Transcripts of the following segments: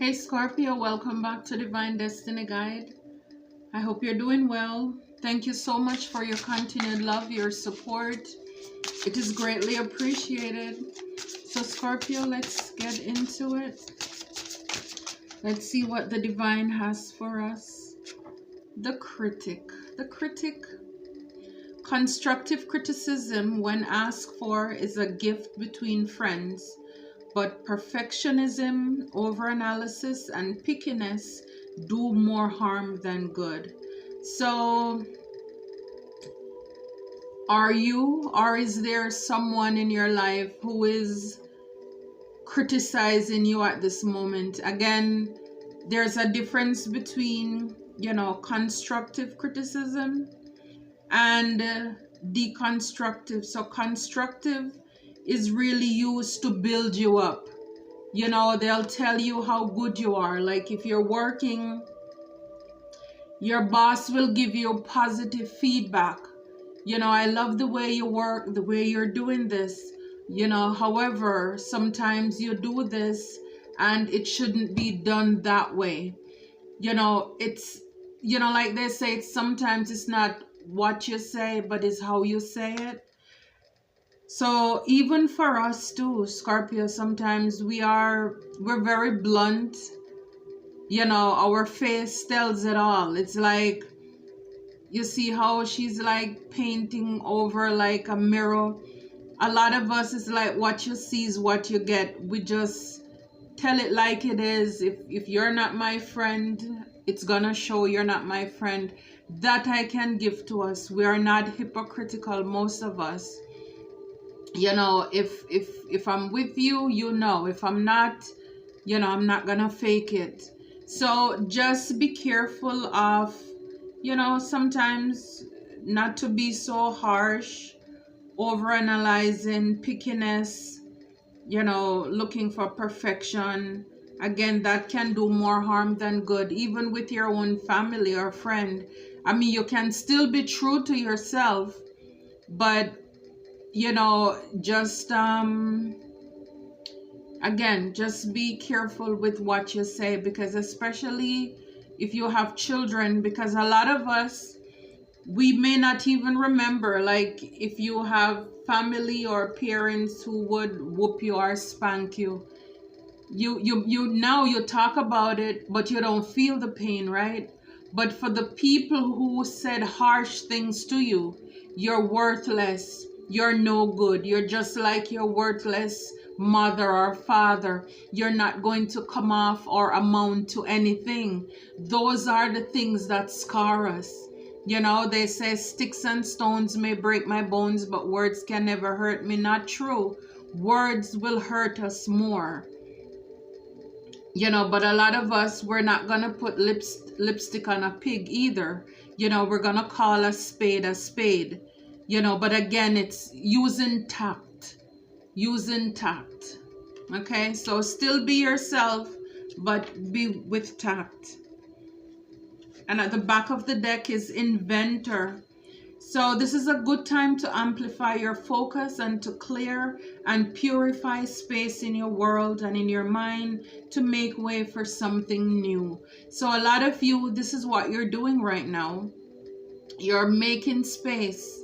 Hey Scorpio, welcome back to Divine Destiny Guide. I hope you're doing well. Thank you so much for your continued love, your support. It is greatly appreciated. So Scorpio, let's get into it. Let's see what the divine has for us. The critic. The critic. Constructive criticism, when asked for, is a gift between friends. But perfectionism, overanalysis, and pickiness do more harm than good. So, are you, or is there someone in your life who is criticizing you at this moment? Again, there's a difference between, constructive criticism and deconstructive. So, constructive is really used to build you up. They'll tell you how good you are. Like if you're working, your boss will give you positive feedback. I love the way you work, the way you're doing this. However, sometimes you do this and it shouldn't be done that way. It's, like they say, sometimes it's not what you say, but it's how you say it. So even for us too, Scorpio, sometimes we're very blunt. Our face tells it all. It's like, you see how she's like painting over like a mirror. A lot of us is like, what you see is what you get. We just tell it like it is. If you're not my friend, it's gonna show you're not my friend. That I can give to us. We are not hypocritical, most of us. If I'm with you, if I'm not, I'm not gonna fake it. So just be careful of, sometimes not to be so harsh, overanalyzing, pickiness, looking for perfection. Again, that can do more harm than good, even with your own family or friend. I mean, you can still be true to yourself, but just again, just be careful with what you say, because especially if you have children, because a lot of us, we may not even remember, like if you have family or parents who would whoop you or spank you, now you talk about it, but you don't feel the pain, right? But for the people who said harsh things to you, you're worthless, you're no good, you're just like your worthless mother or father, you're not going to come off or amount to anything. Those are the things that scar us. They say sticks and stones may break my bones, but words can never hurt me. Not true. Words will hurt us more. But a lot of us, we're not gonna put lipstick on a pig either. We're gonna call a spade a spade. But again, it's using tact. Okay, so still be yourself, but be with tact. And at the back of the deck is Inventor. So this is a good time to amplify your focus and to clear and purify space in your world and in your mind to make way for something new. So a lot of you, this is what you're doing right now. You're making space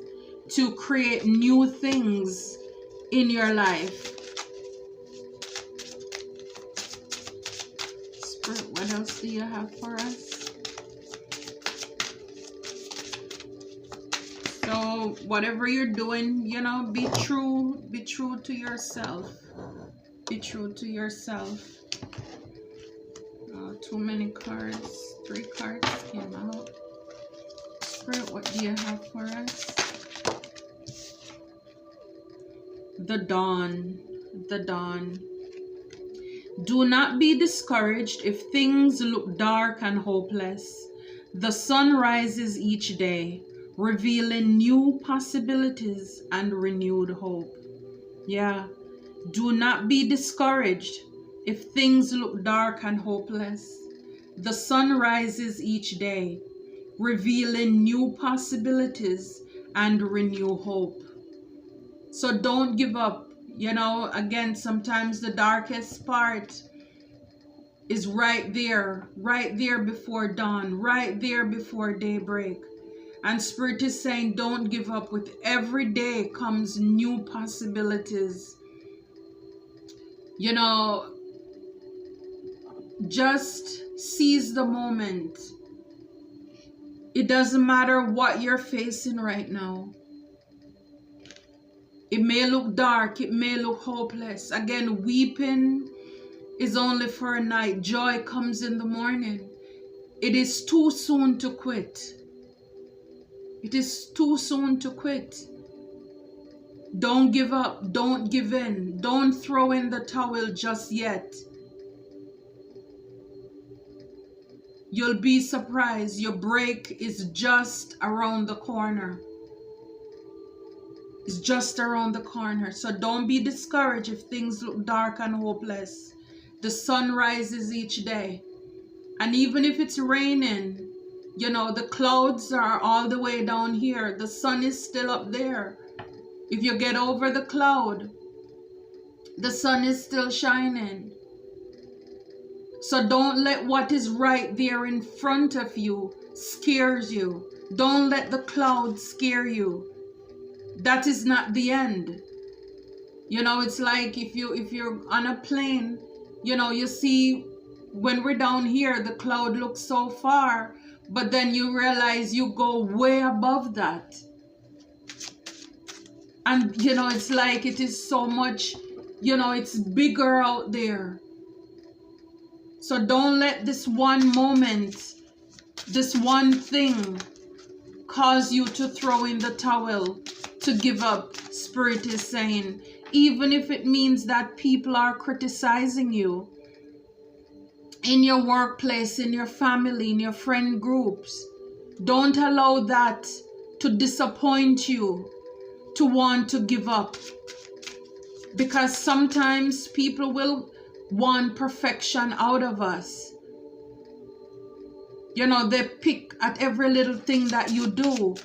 to create new things in your life. Spirit, what else do you have for us? So whatever you're doing, be true to yourself. Be true to yourself. Too many cards. 3 cards came out. Spirit, what do you have for us? The dawn. The dawn. Do not be discouraged if things look dark and hopeless. The sun rises each day, revealing new possibilities and renewed hope. Yeah. Do not be discouraged if things look dark and hopeless. The sun rises each day, revealing new possibilities and renew hope. So don't give up. Again, sometimes the darkest part is right there before dawn, right there before daybreak. And Spirit is saying, don't give up. With every day comes new possibilities. You know, just seize the moment. It doesn't matter what you're facing right now. It may look dark, it may look hopeless. Again, weeping is only for a night. Joy comes in the morning. It is too soon to quit. It is too soon to quit. Don't give up. Don't give in. Don't throw in the towel just yet. You'll be surprised. Your break is just around the corner. It's just around the corner. So don't be discouraged if things look dark and hopeless. The sun rises each day. And even if it's raining, you know, the clouds are all the way down here. The sun is still up there. If you get over the cloud, the sun is still shining. So don't let what is right there in front of you scares you. Don't let the clouds scare you. That is not the end. You know, it's like if you're on a plane, you know, you see when we're down here, the cloud looks so far, but then you realize you go way above that. And, you know, it's like it is so much, you know, it's bigger out there. So don't let this one moment, this one thing cause you to throw in the towel, to give up. Spirit is saying, even if it means that people are criticizing you in your workplace, in your family, in your friend groups, don't allow that to disappoint you, to want to give up. Because sometimes people will want perfection out of us. You know, they pick at every little thing that you do.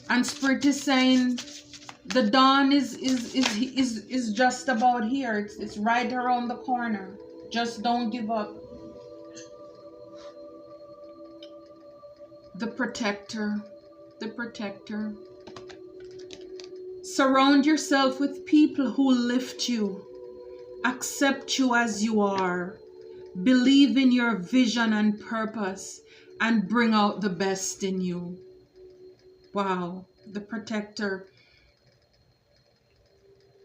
And Spirit is saying the dawn is just about here. It's right around the corner. Just don't give up. The protector. The protector. Surround yourself with people who lift you, accept you as you are, believe in your vision and purpose, and bring out the best in you. Wow, the protector.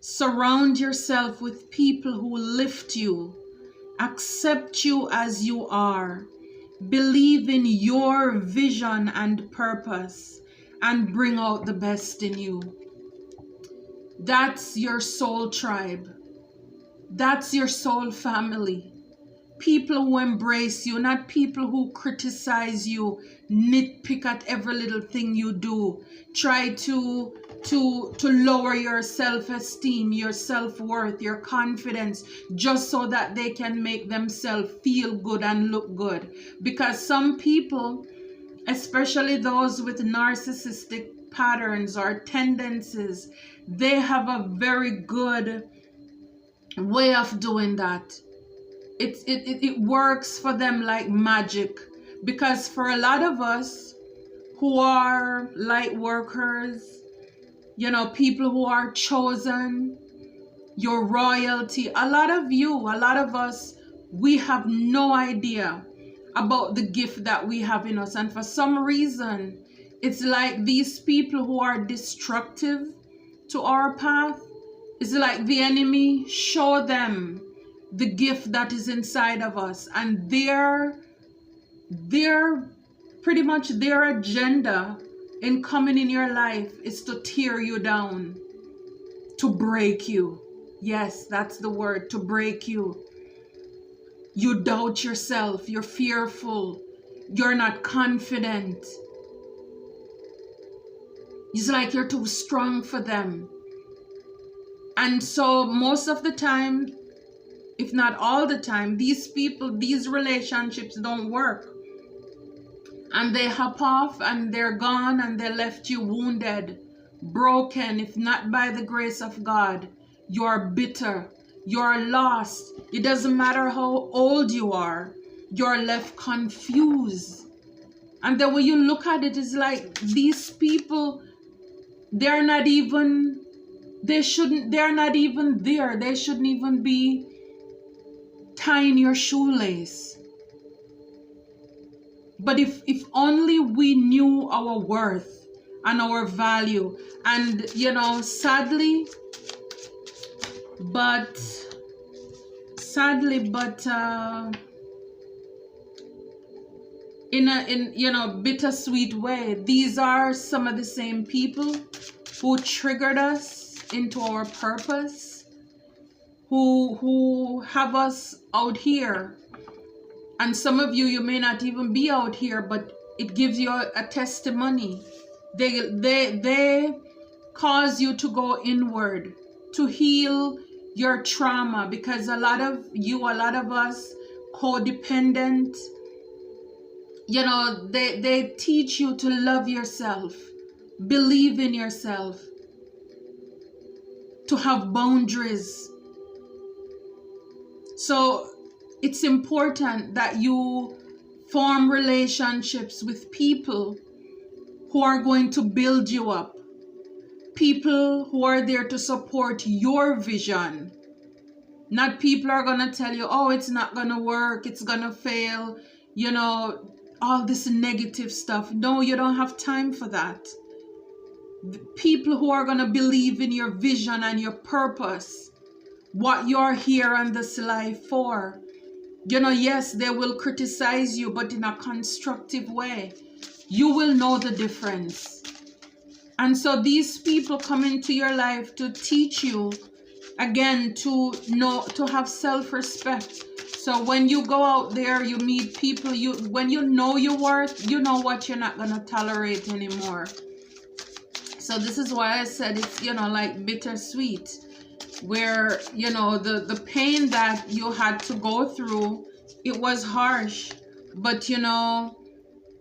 Surround yourself with people who lift you, accept you as you are, believe in your vision and purpose, and bring out the best in you. That's your soul tribe. That's your soul family. People who embrace you, not people who criticize you, nitpick at every little thing you do, try to lower your self-esteem, your self-worth, your confidence, just so that they can make themselves feel good and look good. Because some people, especially those with narcissistic patterns or tendencies, they have a very good way of doing that. It works for them like magic. Because for a lot of us who are light workers, you know, people who are chosen, your royalty, a lot of us, we have no idea about the gift that we have in us. And for some reason, it's like these people who are destructive to our path, it's like the enemy show them the gift that is inside of us, and their pretty much their agenda in coming in your life is to tear you down, to break you. Yes, that's the word, to break you. You doubt yourself, you're fearful, you're not confident. It's like you're too strong for them. And so most of the time, if not all the time, these people, these relationships don't work. And they hop off and they're gone, and they left you wounded, broken. If not by the grace of God, you're bitter, You're lost. It doesn't matter how old you are. You're left confused. And then when you look at it, it's like these people, they're not even there. They shouldn't even be tying your shoelace. But if only we knew our worth and our value. And sadly, but in bittersweet way, these are some of the same people who triggered us into our purpose, who have us out here. And some of you may not even be out here, but it gives you a testimony. They cause you to go inward, to heal your trauma, because a lot of us codependent, they teach you to love yourself, believe in yourself, to have boundaries. So it's important that you form relationships with people who are going to build you up, people who are there to support your vision. Not people are going to tell you, oh, it's not going to work, it's going to fail, all this negative stuff. No, you don't have time for that. People who are going to believe in your vision and your purpose, what you're here on this life for. Yes, they will criticize you, but in a constructive way. You will know the difference. And so these people come into your life to teach you, again, to have self-respect. So when you go out there, you meet people, when you know your worth, you know what you're not going to tolerate anymore. So this is why I said it's, like bittersweet, where, the pain that you had to go through, it was harsh, but,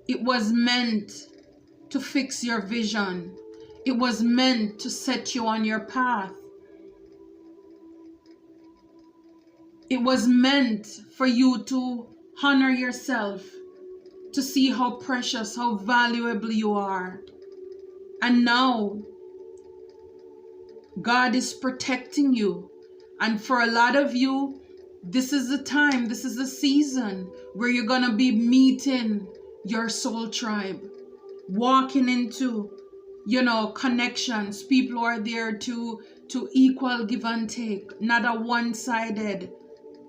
it was meant to fix your vision. It was meant to set you on your path. It was meant for you to honor yourself, to see how precious, how valuable you are. And now, God is protecting you. And for a lot of you, this is the time, this is the season where you're going to be meeting your soul tribe, walking into, connections. People who are there to equal give and take, not a one-sided,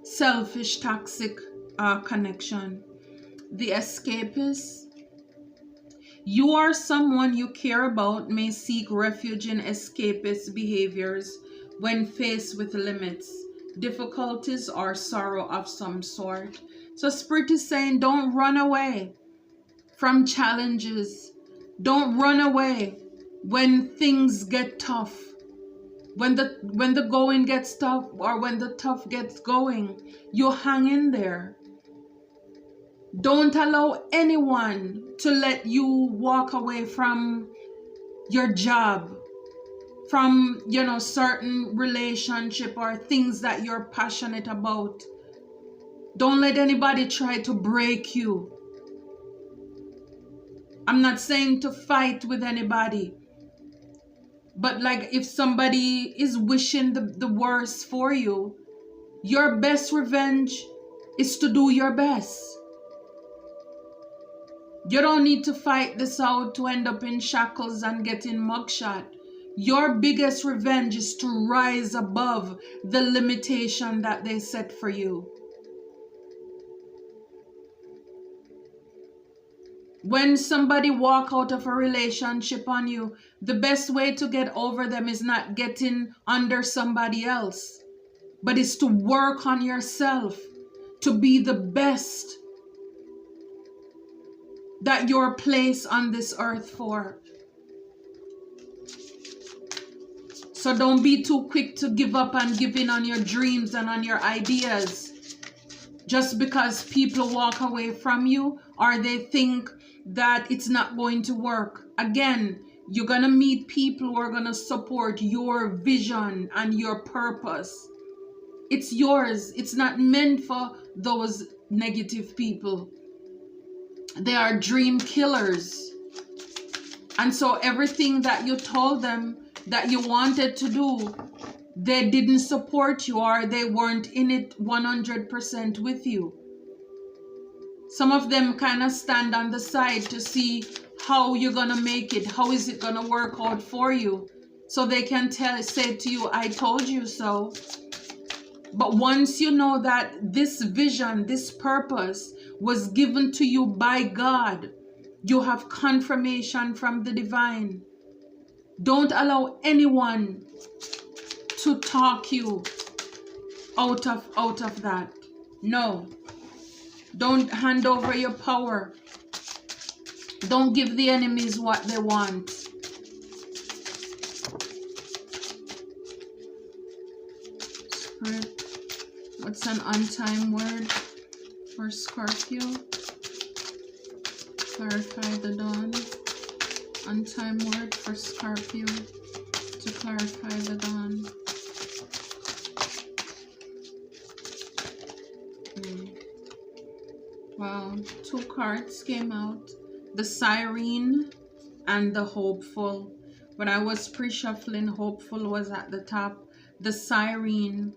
selfish, toxic connection. The escapist. You or someone you care about may seek refuge in escapist behaviors when faced with limits, difficulties, or sorrow of some sort. So Spirit is saying, don't run away from challenges. Don't run away when things get tough. When the going gets tough, or when the tough gets going, you hang in there. Don't allow anyone to let you walk away from your job, from, certain relationship or things that you're passionate about. Don't let anybody try to break you. I'm not saying to fight with anybody, but like if somebody is wishing the worst for you, your best revenge is to do your best. You don't need to fight this out to end up in shackles and get in mugshot. Your biggest revenge is to rise above the limitation that they set for you. When somebody walk out of a relationship on you, the best way to get over them is not getting under somebody else, but is to work on yourself, to be the best that you're placed on this earth for. So don't be too quick to give up and give in on your dreams and on your ideas just because people walk away from you or they think that it's not going to work. Again, you're going to meet people who are going to support your vision and your purpose. It's yours. It's not meant for those negative people. They are dream killers. And so everything that you told them that you wanted to do, they didn't support you, or they weren't in it 100% with you. Some of them kind of stand on the side to see how you're going to make it. How is it going to work out for you? So they can say to you, I told you so. But once you know that this vision, this purpose was given to you by God, you have confirmation from the divine. Don't allow anyone to talk you out of that. No. Don't hand over your power. Don't give the enemies what they want. Spirit, what's an on-time word for Scorpio? Clarify the dawn. On-time word for Scorpio to clarify the dawn. Wow, 2 cards came out. The Siren and the Hopeful. When I was pre-shuffling, Hopeful was at the top. The Siren.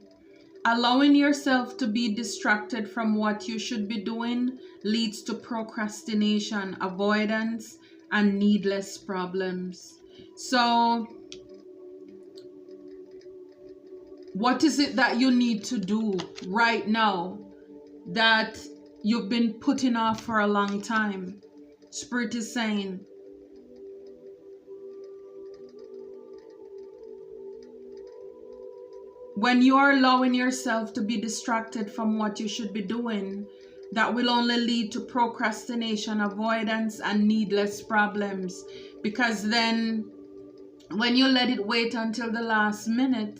Allowing yourself to be distracted from what you should be doing leads to procrastination, avoidance, and needless problems. So, what is it that you need to do right now that you've been putting off for a long time? Spirit is saying, when you are allowing yourself to be distracted from what you should be doing, that will only lead to procrastination, avoidance, and needless problems. Because then, when you let it wait until the last minute,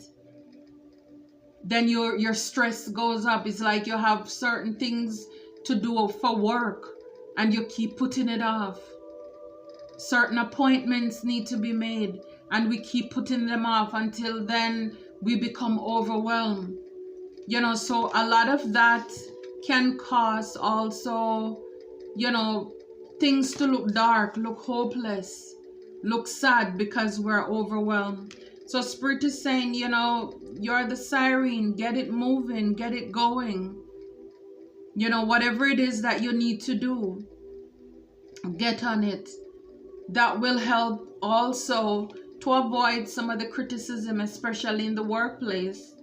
then your stress goes up. It's like you have certain things to do for work and you keep putting it off. Certain appointments need to be made and we keep putting them off until then we become overwhelmed. You know, so a lot of that can cause also, you know, things to look dark, look hopeless, look sad because we're overwhelmed. So Spirit is saying, you know, you're the siren, get it moving, get it going. You know, whatever it is that you need to do, get on it. That will help also to avoid some of the criticism, especially in the workplace.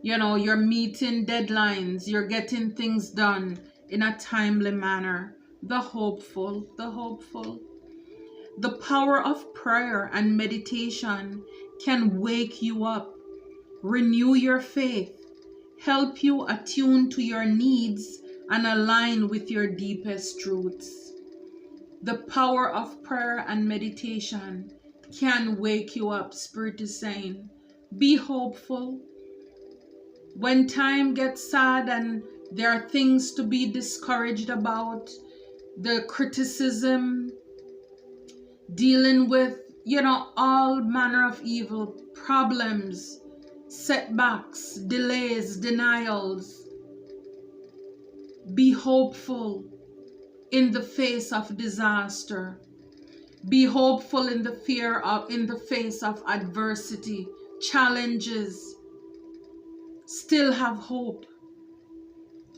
You know, you're meeting deadlines, you're getting things done in a timely manner. The hopeful, the hopeful. The power of prayer and meditation can wake you up, renew your faith, help you attune to your needs and align with your deepest truths. The power of prayer and meditation can wake you up, Spirit is saying. Be hopeful. When time gets sad and there are things to be discouraged about, the criticism, dealing with, you know, all manner of evil, problems, setbacks, delays, denials. Be hopeful in the face of disaster. Be hopeful in the face of adversity, challenges. Still have hope.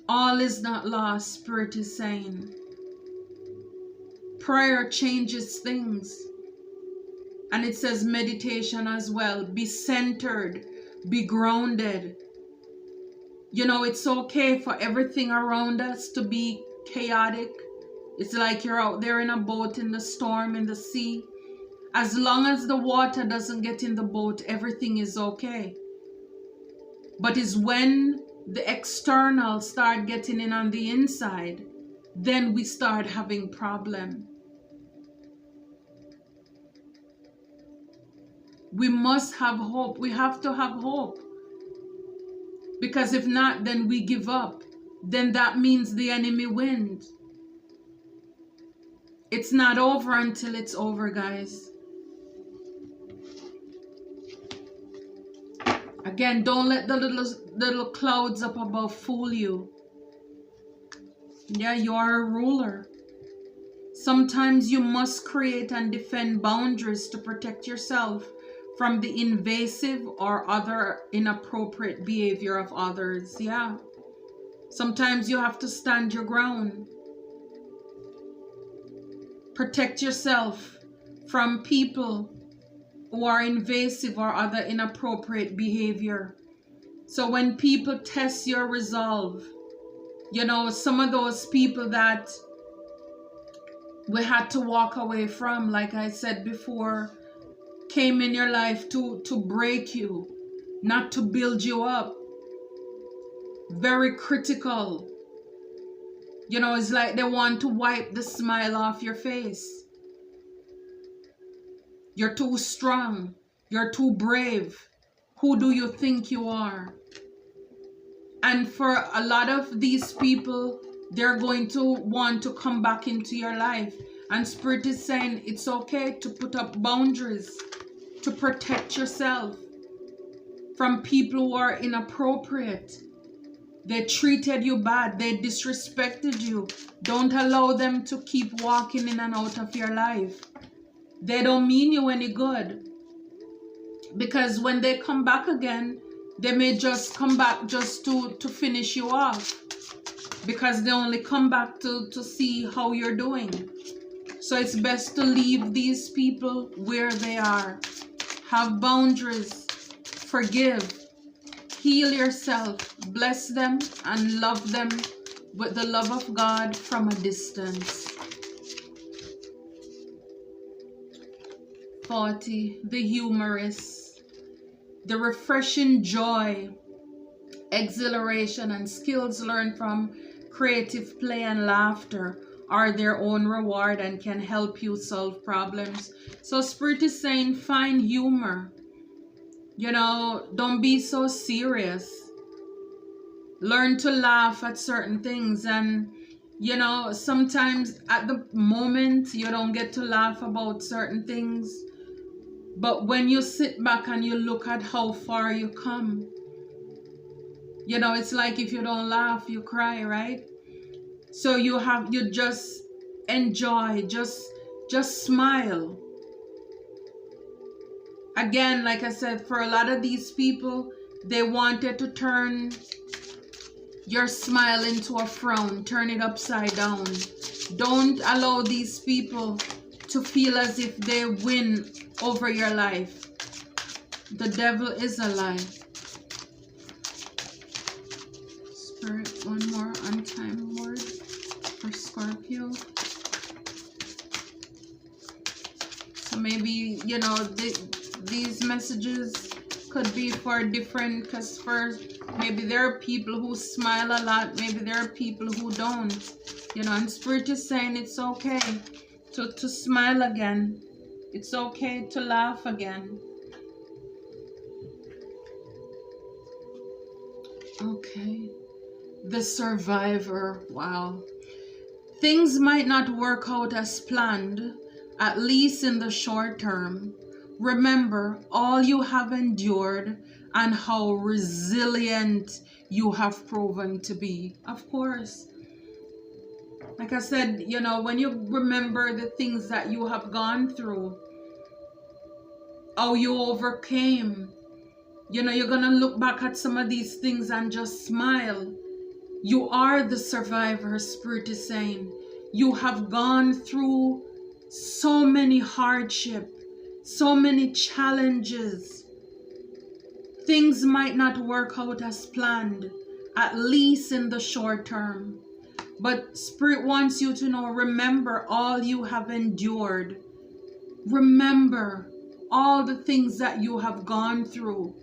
All is not lost, Spirit is saying. Prayer changes things. And it says meditation as well. Be centered, be grounded. You know, it's okay for everything around us to be chaotic. It's like you're out there in a boat in the storm, in the sea. As long as the water doesn't get in the boat, everything is okay. But it's when the external start getting in on the inside, then we start having problem. We must have hope. We have to have hope. Because if not, then we give up. Then that means the enemy wins. It's not over until it's over, guys. Again, don't let the little clouds up above fool you. Yeah, you are a ruler. Sometimes you must create and defend boundaries to protect yourself from the invasive or other inappropriate behavior of others. Yeah. Sometimes you have to stand your ground. Protect yourself from people who are invasive or other inappropriate behavior. So when people test your resolve, you know, some of those people that we had to walk away from, like I said before, came in your life to break you, not to build you up. Very critical. You know, it's like they want to wipe the smile off your face. You're too strong. You're too brave. Who do you think you are? And for a lot of these people, they're going to want to come back into your life. And Spirit is saying it's okay to put up boundaries to protect yourself from people who are inappropriate. They treated you bad. They disrespected you. Don't allow them to keep walking in and out of your life. They don't mean you any good. Because when they come back again, they may just come back just to finish you off. Because they only come back to see how you're doing. So it's best to leave these people where they are. Have boundaries. Forgive. Heal yourself. Bless them and love them with the love of God from a distance. 40. The humorous. The refreshing joy, exhilaration, and skills learned from creative play and laughter are their own reward and can help you solve problems. So Spirit is saying find humor. You know, don't be so serious. Learn to laugh at certain things. And, you know, sometimes at the moment you don't get to laugh about certain things. But when you sit back and you look at how far you come, you know, it's like if you don't laugh, you cry, right? So you just enjoy, just smile. Again, like I said, for a lot of these people, they wanted to turn your smile into a frown, turn it upside down. Don't allow these people to feel as if they win over your life. The devil is a lie. Spirit, one more on-time word for Scorpio. So maybe, you know, these messages could be for different, because for maybe there are people who smile a lot, maybe there are people who don't, you know, and Spirit is saying it's okay to smile again. It's okay to laugh again. Okay. The survivor. Wow. Things might not work out as planned, at least in the short term. Remember all you have endured and how resilient you have proven to be. Of course. Like I said, you know, when you remember the things that you have gone through, how you overcame, you know, you're going to look back at some of these things and just smile. You are the survivor, Spirit is saying. You have gone through so many hardships, so many challenges. Things might not work out as planned, at least in the short term. But Spirit wants you to know, remember all you have endured. Remember all the things that you have gone through.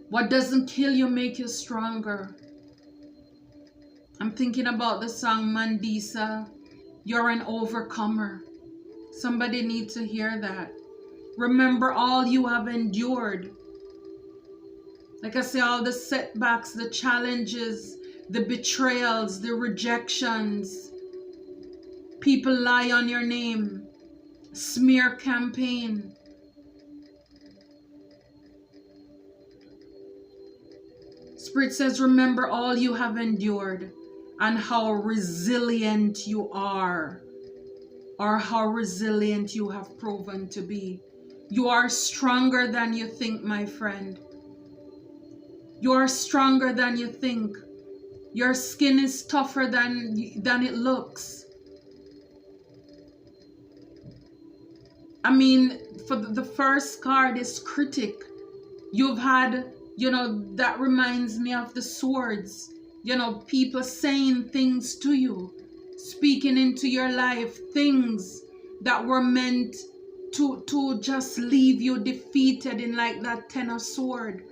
What doesn't kill you make you stronger. I'm thinking about the song Mandisa, You're an Overcomer. Somebody needs to hear that. Remember all you have endured. Like I say, all the setbacks, the challenges, the betrayals, the rejections. People lie on your name. Smear campaign. Spirit says, remember all you have endured and how resilient you are, or how resilient you have proven to be. You are stronger than you think, my friend. You are stronger than you think. Your skin is tougher than it looks. I mean, for the first card is critic. You've had, that reminds me of the swords. People saying things to you, speaking into your life, things that were meant to just leave you defeated in like that 10 of sword.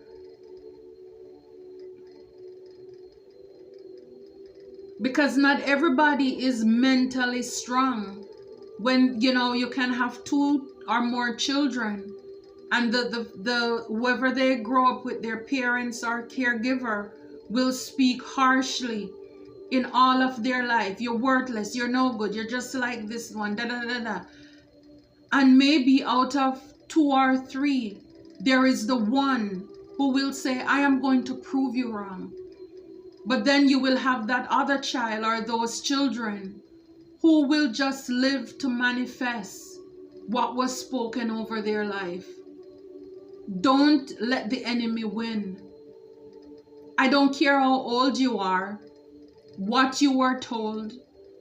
Because not everybody is mentally strong. When, you can have 2 or more children, and the whoever they grow up with, their parents or caregiver, will speak harshly in all of their life. You're worthless, you're no good, you're just like this one, da da da da. And maybe out of 2 or 3, there is the one who will say, I am going to prove you wrong. But then you will have that other child or those children who will just live to manifest what was spoken over their life. Don't let the enemy win. I don't care how old you are, what you were told,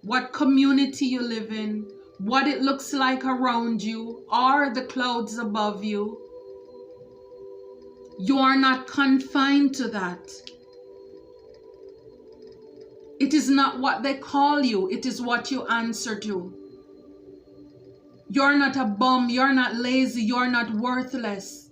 what community you live in, what it looks like around you, or the clouds above you. You are not confined to that. It is not what they call you, it is what you answer to. You're not a bum, you're not lazy, you're not worthless.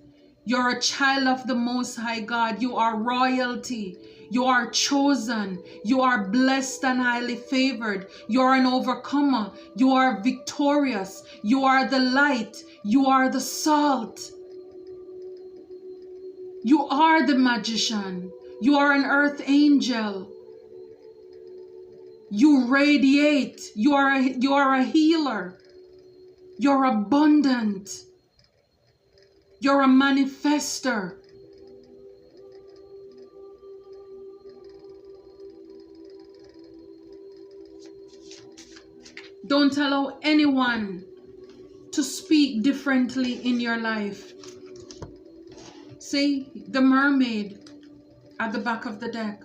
You're a child of the Most High God. You are royalty. You are chosen. You are blessed and highly favored. You are an overcomer. You are victorious. You are the light. You are the salt. You are the magician. You are an earth angel. You radiate. You are a healer. You're abundant. You're a manifester. Don't allow anyone to speak differently in your life. See, the mermaid at the back of the deck.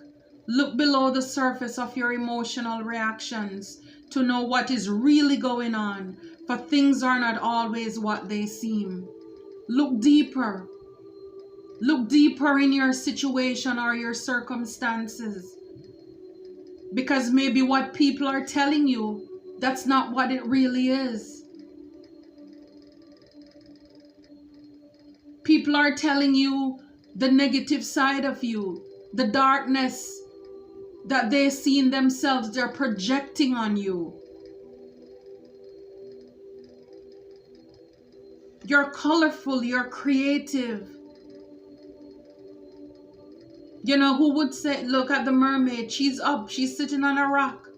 Look below the surface of your emotional reactions to know what is really going on, for things are not always what they seem. Look deeper. Look deeper in your situation or your circumstances. Because maybe what people are telling you, that's not what it really is. People are telling you the negative side of you, the darkness that they see in themselves, they're projecting on you. You're colorful, you're creative. Who would say, look at the mermaid, she's up, she's sitting on a rock.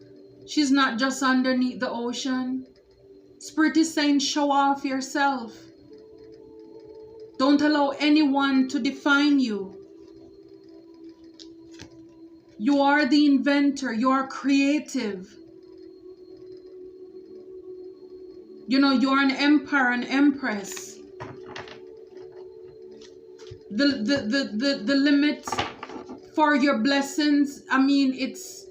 She's not just underneath the ocean. Spirit is saying, show off yourself. Don't allow anyone to define you. You are the inventor, you are creative. You're an emperor, an empress. The limit for your blessings, I mean, it's,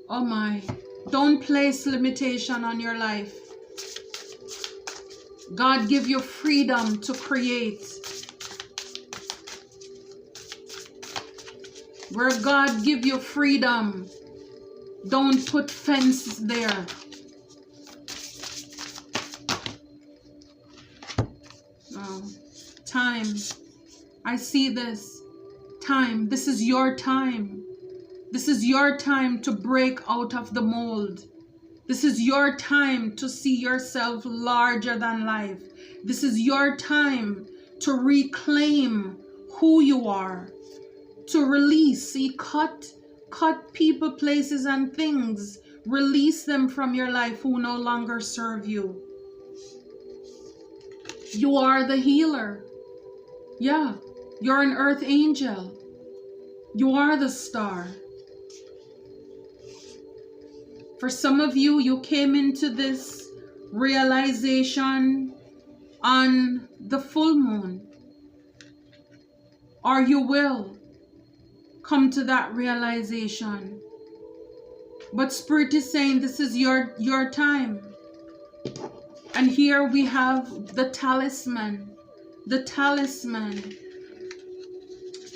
oh my, don't place limitation on your life. God give you freedom to create. Where God give you freedom, don't put fences there. Oh, time. I see this. Time. This is your time. This is your time to break out of the mold. This is your time to see yourself larger than life. This is your time to reclaim who you are. To release. See, cut people, places, and things. Release them from your life who no longer serve you. You are the healer. Yeah, you're an earth angel. You are the star. For some of you, you came into this realization on the full moon, or you will come to that realization. But Spirit is saying this is your time. And here we have the talisman. The talisman.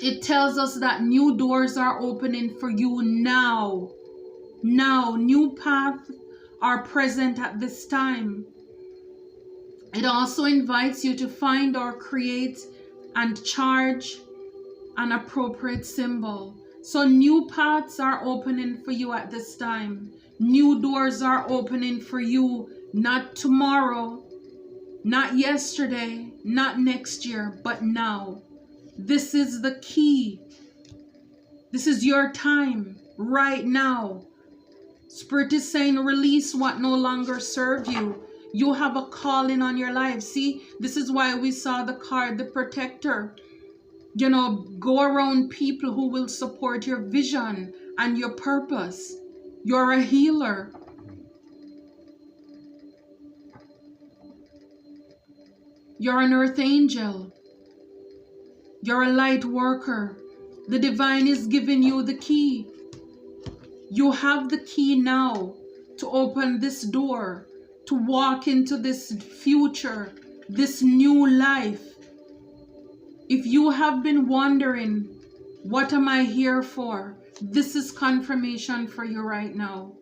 It tells us that new doors are opening for you now. Now, new paths are present at this time. It also invites you to find or create and charge an appropriate symbol. So new paths are opening for you at this time. New doors are opening for you, not tomorrow, not yesterday, not next year, but now. This is the key. This is your time right now. Spirit is saying, release what no longer serves you. You have a calling on your life. See, this is why we saw the card, the protector. You know, go around people who will support your vision and your purpose. You're a healer. You're an earth angel. You're a light worker. The divine is giving you the key. You have the key now to open this door, to walk into this future, this new life. If you have been wondering, what am I here for? This is confirmation for you right now.